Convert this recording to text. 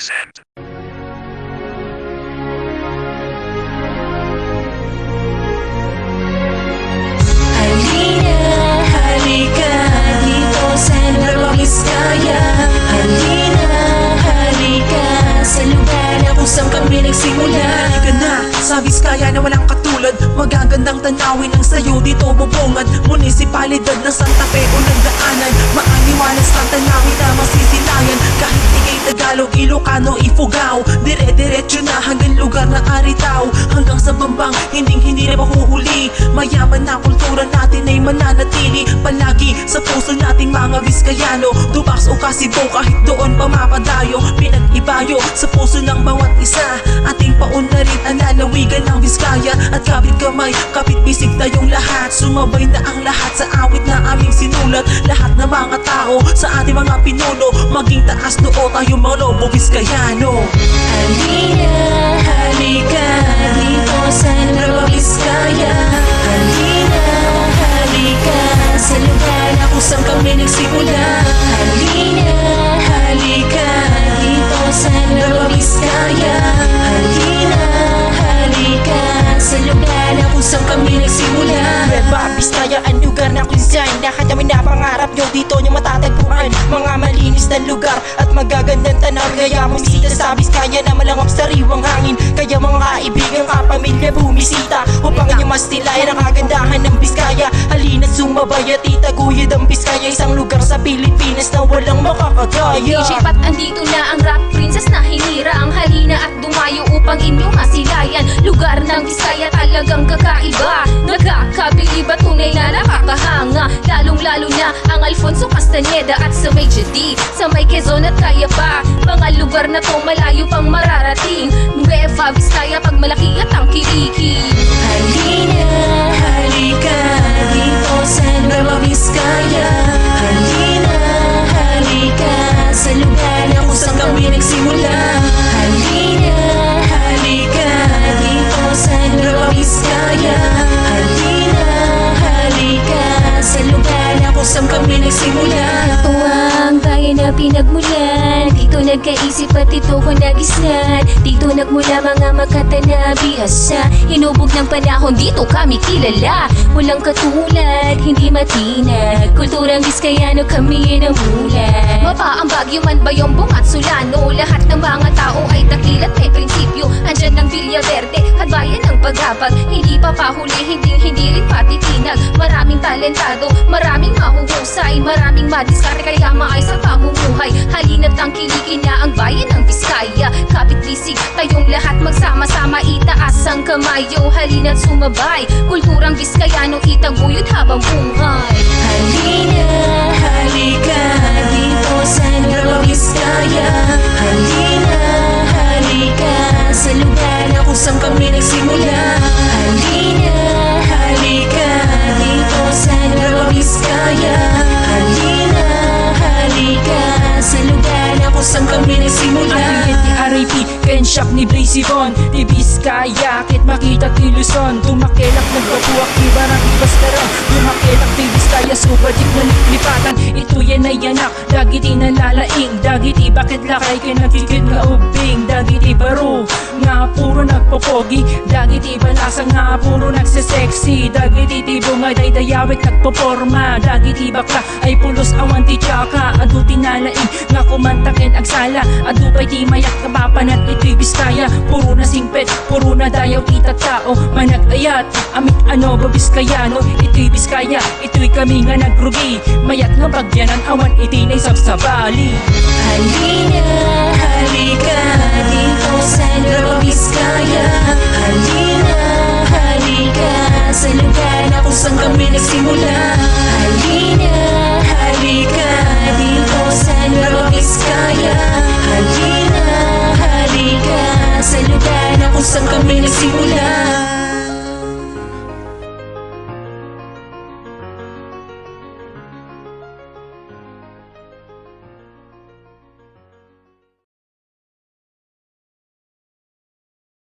present. Halina, halika dito sa Nueva Vizcaya. Halina, halika sa lugar na kung saan kami nagsimula. Halika na sa Vizcaya na walang katulad. Magagandang tanawin ang sayo dito bubungad. Munisipalidad ng Santa Fe o nagdaanan. Maaliwalas ang tanawin na masisilayan. Kahit ikay Tagalog, Ilocano, Ifugao, dire-diretso na hanggang lugar na Aritaw. Hanggang sa Bambang, hindi na mahuhuli. Mayaman na kultura natin ay mananatili palagi sa puso nating mga Vizcayano. Dubas o Kasibo kahit doon pa mapadayo. Pinag-ibayo sa puso ng bawat isa. Ating paunlarin ang lalawigan ng Vizcaya. At kapit kamay, kapit bisig tayong lahat. Sumabay na ang lahat sa awit na aming sinulat. Lahat ng mga tao sa ating mga pinuno. Maging taas noo tayong mga lobo Vizcayano. Halina, halika dito sa Nueva Vizcaya. Halina, halika sa lugar na kung saan kami nagsimula. Halina, halika dito sa Nueva Vizcaya. Halina, halika sa lugar na kung saan kami nagsimula. Nueva Vizcaya ang lugar na kung saan lahat naman na pangarap nyo dito nyo matatagpuan. Mga malinis na lugar at magagandang tanaw. Kaya bumisita sa Vizcaya na malangap sariwang hangin. Kaya mga kaibigan, kapamilya bumisita upang inyo mastilayan ang kagandahan ng Vizcaya. Halina't sumabay at itaguyod ang Vizcaya. Isang lugar sa Pilipinas na walang makakagaya. DJ Pat, andito na ang rap princess na hinira ang halina at dumayo upang inyong masilayan. Lugar ng Vizcaya talagang kakaiba. Nakakabilib at tunay na nakakahanga. Lalong-lalo na ang Alfonso Castaneda at sa may JD, sa may Quezon at kaya pa. Mga lugar na to malayo pang mararating. Nueva Vizcaya pag malaki at ang kiliki. Halina, halika dito sa Nueva Vizcaya. Halina, halika sa lugar na kung saan kami nagsimula. Halina, halika dito sa Nueva Vizcaya. Halina, halika sa lugar na kung saan kami nagsimula. Ito ang bayan na pinagmulan. Dito nagkaisip at ito ko nagisnan. Dito nagmula mga makata na bihasa. Hinubog ng panahon, dito kami kilala. Walang katulad, hindi matinag. Kulturang Vizcayano kami namulan. Mapa ang Baguio man, Bayongbong at Solano. Lahat ng mga tao ay dakilat may prinsipyo. Andyan ng Villaverde at bayan ng Pagapag. Hindi pa pahuli, hindi rin patitinag. Maraming talentado, maraming mahuhusay. Maraming madiskarte kaya maayos ang pamumuhay. Halina't ang kiliki na ang bayan ng Vizcaya. Kapit bisig, tayong lahat magsama-sama. Itaas ang kamay, yo halina't sumabay. Kulturang Vizcayano itaguyod habang buhay. Halina, halika dito sa Nueva Vizcaya. Halina, halika sa lugar na kung saan kami nagsimula. Halina, halika dito sa Nueva Vizcaya. Halina, halika sa lugar na kung saan kami nagsimula. RIP, Kenshak ni Blazy Von di Vizcaya, kit makita ti Luzon. Dumakilak nagpapuak, ibarang ibastaran. Dumakilak ti Vizcaya, subadik na liplipatan. Ito yan ay yanak, dagi ti nalalaing. Dagi ti bakit lakay kay nagkikit nga ubing. Dagi ti baro, nga puro nagpopogi. Dagi ti balasa, nga puro nagsesexy. Dagi ti tibong ay daydayawit nagpoporma. Dagi ti bakla ay pulos awan ti tsaka. Adu ti nalaing, nga kumantakin agsala. Adu pa'y ti mayak kapapanat ito'y Vizcaya. Puro na singpet, puro na dayaw kita tao. Manag-ayat, amit ano ba Vizcayano. Ito'y Vizcaya, ito'y kami nga nagrugi. Mayat nga bagyanan, awan ito'y na sabsabali. Halina, halika dito sa Nueva Vizcaya. Halina, halika sa lugar